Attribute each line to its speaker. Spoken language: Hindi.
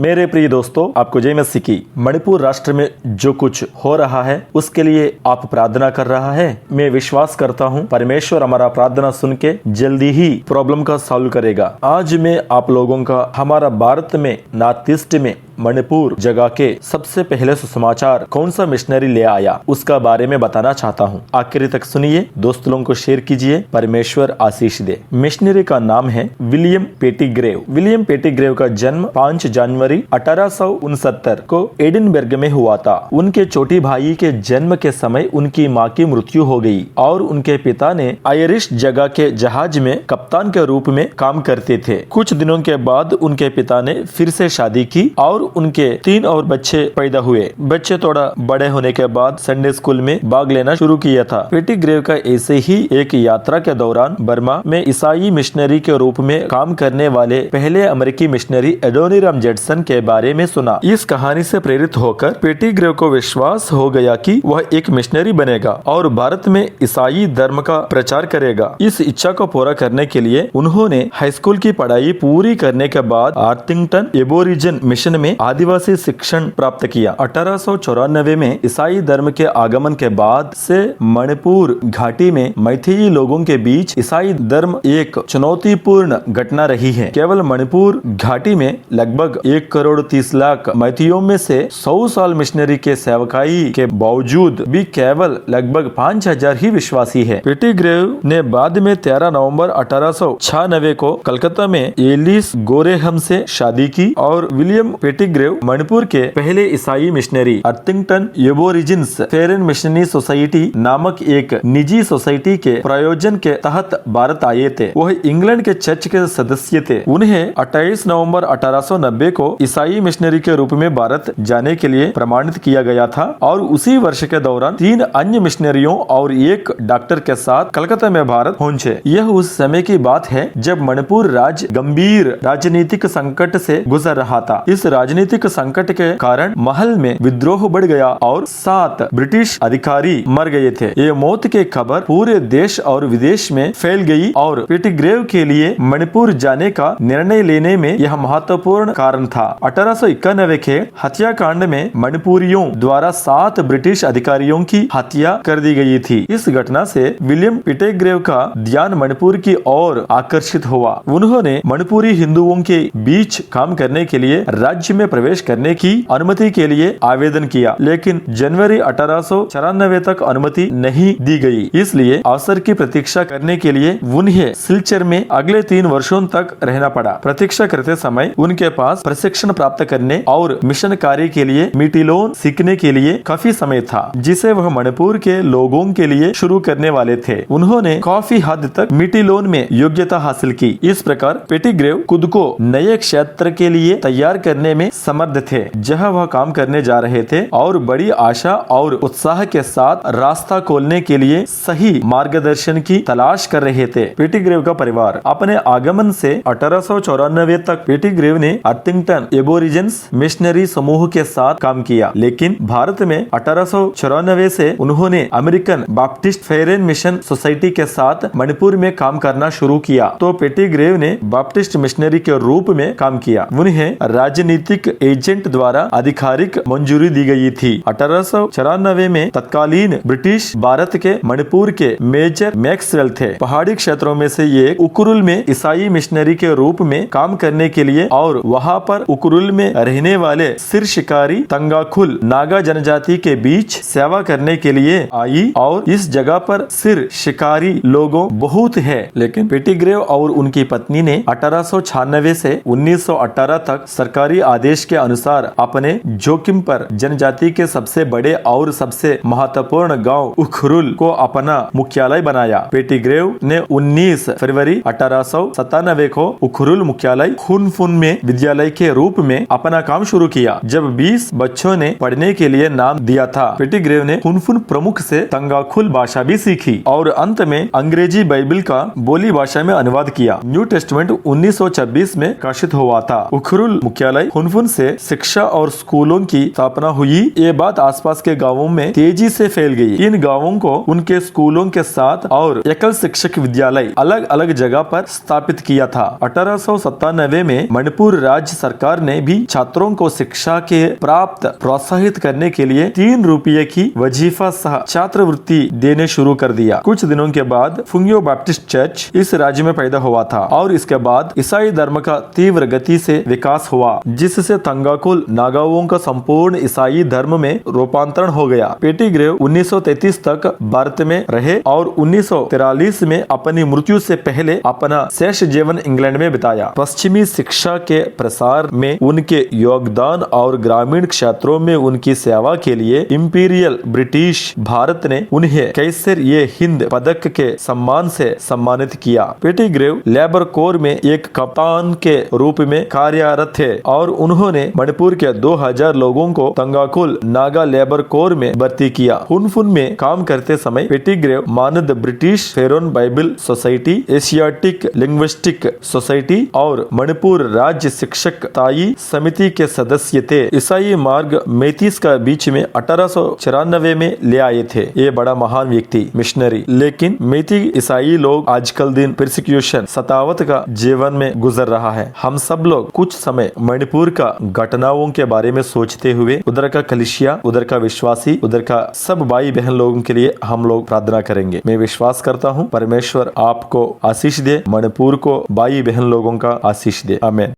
Speaker 1: मेरे प्रिय दोस्तों, आपको जय मसीह की। मणिपुर राष्ट्र में जो कुछ हो रहा है उसके लिए आप प्रार्थना कर रहा है। मैं विश्वास करता हूँ परमेश्वर हमारा प्रार्थना सुन के जल्दी ही प्रॉब्लम का सॉल्व करेगा। आज मैं आप लोगों का हमारा भारत में नॉर्थ ईस्ट में मणिपुर जगह के सबसे पहले सुसमाचार कौन सा मिशनरी ले आया उसका बारे में बताना चाहता हूँ। आखिर तक सुनिए, दोस्त लोगों को शेयर कीजिए, परमेश्वर आशीष दे। मिशनरी का नाम है विलियम पेटिग्रेव। विलियम पेटिग्रेव का जन्म 5 जनवरी 1869 को एडिनबर्ग में हुआ था। उनके छोटी भाई के जन्म के समय उनकी माँ की मृत्यु हो गई और उनके पिता ने आयरिश जगह के जहाज में कप्तान के रूप में काम करते थे। कुछ दिनों के बाद उनके पिता ने फिर से शादी की और उनके 3 और बच्चे पैदा हुए। बच्चे थोड़ा बड़े होने के बाद संडे स्कूल में भाग लेना शुरू किया था। पेटिग्रेव का ऐसे ही एक यात्रा के दौरान बर्मा में ईसाई मिशनरी के रूप में काम करने वाले पहले अमेरिकी मिशनरी एडोनिराम जेडसन के बारे में सुना। इस कहानी से प्रेरित होकर पेटिग्रेव को विश्वास हो गया कि वह एक मिशनरी बनेगा और भारत में ईसाई धर्म का प्रचार करेगा। इस इच्छा को पूरा करने के लिए उन्होंने हाई स्कूल की पढ़ाई पूरी करने के बाद आर्थिंगटन एबोरिजिन मिशन में आदिवासी शिक्षण प्राप्त किया। 1894 में ईसाई धर्म के आगमन के बाद से मणिपुर घाटी में मैथिली लोगों के बीच ईसाई धर्म एक चुनौतीपूर्ण घटना रही है। केवल मणिपुर घाटी में लगभग 1,30,00,000 मैथिलियों में से 100 साल मिशनरी के सेवकाई के बावजूद भी केवल लगभग 5,000 ही विश्वासी है। पेटिग्रेव ने बाद में 13 नवंबर 1896 को कलकत्ता में एलिस गोरेहम से शादी की और विलियम पेटिग्रेव मणिपुर के पहले ईसाई मिशनरी आर्थिंगटन एबोरिजिन्स फेरन मिशनरी सोसाइटी नामक एक निजी सोसाइटी के प्रायोजन के तहत भारत आए थे। वह इंग्लैंड के चर्च के सदस्य थे। उन्हें 28 नवंबर 1890 को ईसाई मिशनरी के रूप में भारत जाने के लिए प्रमाणित किया गया था और उसी वर्ष के दौरान 3 अन्य मिशनरियों और एक डॉक्टर के साथ कलकत्ता में भारत पहुंचे। यह उस समय की बात है जब मणिपुर राज्य गंभीर राजनीतिक संकट से गुजर रहा था। इस राजनीतिक संकट के कारण महल में विद्रोह बढ़ गया और 7 ब्रिटिश अधिकारी मर गए थे। ये मौत की खबर पूरे देश और विदेश में फैल गई और पेटिग्रेव के लिए मणिपुर जाने का निर्णय लेने में यह महत्वपूर्ण कारण था। 1891 के हत्याकांड में मणिपुरियों द्वारा 7 ब्रिटिश अधिकारियों की हत्या कर दी गई थी। इस घटना से विलियम पेटिग्रेव का ध्यान मणिपुर की ओर आकर्षित हुआ। उन्होंने मणिपुरी हिंदुओं के बीच काम करने के लिए राज्य में प्रवेश करने की अनुमति के लिए आवेदन किया, लेकिन जनवरी 1894 तक अनुमति नहीं दी गई। इसलिए अवसर की प्रतीक्षा करने के लिए उन्हें सिलचर में अगले 3 वर्षों तक रहना पड़ा। प्रतीक्षा करते समय उनके पास प्रशिक्षण प्राप्त करने और मिशन कार्य के लिए मिटिलोन सीखने के लिए काफी समय था, जिसे वह मणिपुर के लोगों के लिए शुरू करने वाले थे। उन्होंने काफी हद तक मिटिलोन में योग्यता हासिल की। इस प्रकार पेटिग्रेव खुद को नए क्षेत्र के लिए तैयार करने में समर्थ थे जहां वह काम करने जा रहे थे और बड़ी आशा और उत्साह के साथ रास्ता खोलने के लिए सही मार्गदर्शन की तलाश कर रहे थे। पेटिग्रेव का परिवार अपने आगमन से 1894 तक पेटिग्रेव ने आर्थिंगटन एबोरिजिन्स मिशनरी समूह के साथ काम किया, लेकिन भारत में 1894 से उन्होंने अमेरिकन बाप्टिस्ट फेरन मिशन सोसाइटी के साथ मणिपुर में काम करना शुरू किया। तो पेटिग्रेव ने बाप्टिस्ट मिशनरी के रूप में काम किया। उन्हें राजनीतिक एजेंट द्वारा आधिकारिक मंजूरी दी गई थी। 1894 में तत्कालीन ब्रिटिश भारत के मणिपुर के मेजर मैक्सवेल थे। पहाड़ी क्षेत्रों में से ये उकुरुल में ईसाई मिशनरी के रूप में काम करने के लिए और वहां पर उकुरुल में रहने वाले सिर शिकारी तंगाखुल नागा जनजाति के बीच सेवा करने के लिए आई और इस जगह पर सिर शिकारी लोगों बहुत है। लेकिन पेटिग्रेव और उनकी पत्नी ने 1896 से 1918 तक सरकारी आदेश के अनुसार अपने जोखिम पर जनजाति के सबसे बड़े और सबसे महत्वपूर्ण गांव उखरुल को अपना मुख्यालय बनाया। पेटिग्रेव ने 19 फरवरी 1897 को उखरुल मुख्यालय खुनफुन में विद्यालय के रूप में अपना काम शुरू किया। जब 20 बच्चों ने पढ़ने के लिए नाम दिया था, पेटिग्रेव ने खुनफुन प्रमुख से तंगाखुल भाषा भी सीखी और अंत में अंग्रेजी बाइबल का बोली भाषा में अनुवाद किया। न्यू टेस्टमेंट 1926 में प्रकाशित हुआ था। उखरुल मुख्यालय खुनफुन उन्होंने से शिक्षा और स्कूलों की स्थापना हुई। ये बात आसपास के गांवों में तेजी से फैल गई। इन गांवों को उनके स्कूलों के साथ और एकल शिक्षक विद्यालय अलग अलग जगह पर स्थापित किया था। 1897 में मणिपुर राज्य सरकार ने भी छात्रों को शिक्षा के प्राप्त प्रोत्साहित करने के लिए 3 रुपये की वजीफा सह छात्रवृत्ति देने शुरू कर दिया। कुछ दिनों के बाद फुंगियो बैप्टिस्ट चर्च इस राज्य में पैदा हुआ था और इसके बाद ईसाई धर्म का तीव्र गति से विकास हुआ, जिससे तंगाकुल नागाओं का संपूर्ण ईसाई धर्म में रूपांतरण हो गया। पेटीग्रेव 1933 तक भारत में रहे और 1943 में अपनी मृत्यु से पहले अपना शेष जीवन इंग्लैंड में बिताया। पश्चिमी शिक्षा के प्रसार में उनके योगदान और ग्रामीण क्षेत्रों में उनकी सेवा के लिए इंपीरियल ब्रिटिश भारत ने उन्हें कैसर-ए-हिंद पदक के सम्मान से सम्मानित किया। पेटीग्रेव लेबर कोर में एक कप्तान के रूप में कार्यरत थे और उन्होंने मणिपुर के 2000 लोगों को तंगाकुल नागा लेबर कोर में भर्ती किया। हुनफुन में काम करते समय पेटीग्रेव मानद British Foreign Bible Society, Asiatic Linguistic Society और मणिपुर राज्य शिक्षक ताई समिति के सदस्य थे। ईसाई मार्ग 33 का बीच में 1894 में ले आए थे। ये बड़ा महान व्यक्ति, मिशनरी। लेकिन मेती ईसाई लोग आजकल दिन परसिक्यूशन सतावत का जीवन में गुजर रहा है। हम सब लोग कुछ समय मणिपुर का घटनाओं के बारे में सोचते हुए उधर का कलिसिया, उधर का विश्वासी, उधर का सब भाई बहन लोगों के लिए हम लोग प्रार्थना करेंगे। मैं विश्वास करता हूँ परमेश्वर आपको आशीष दे, मणिपुर को भाई बहन लोगों का आशीष दे। आमीन।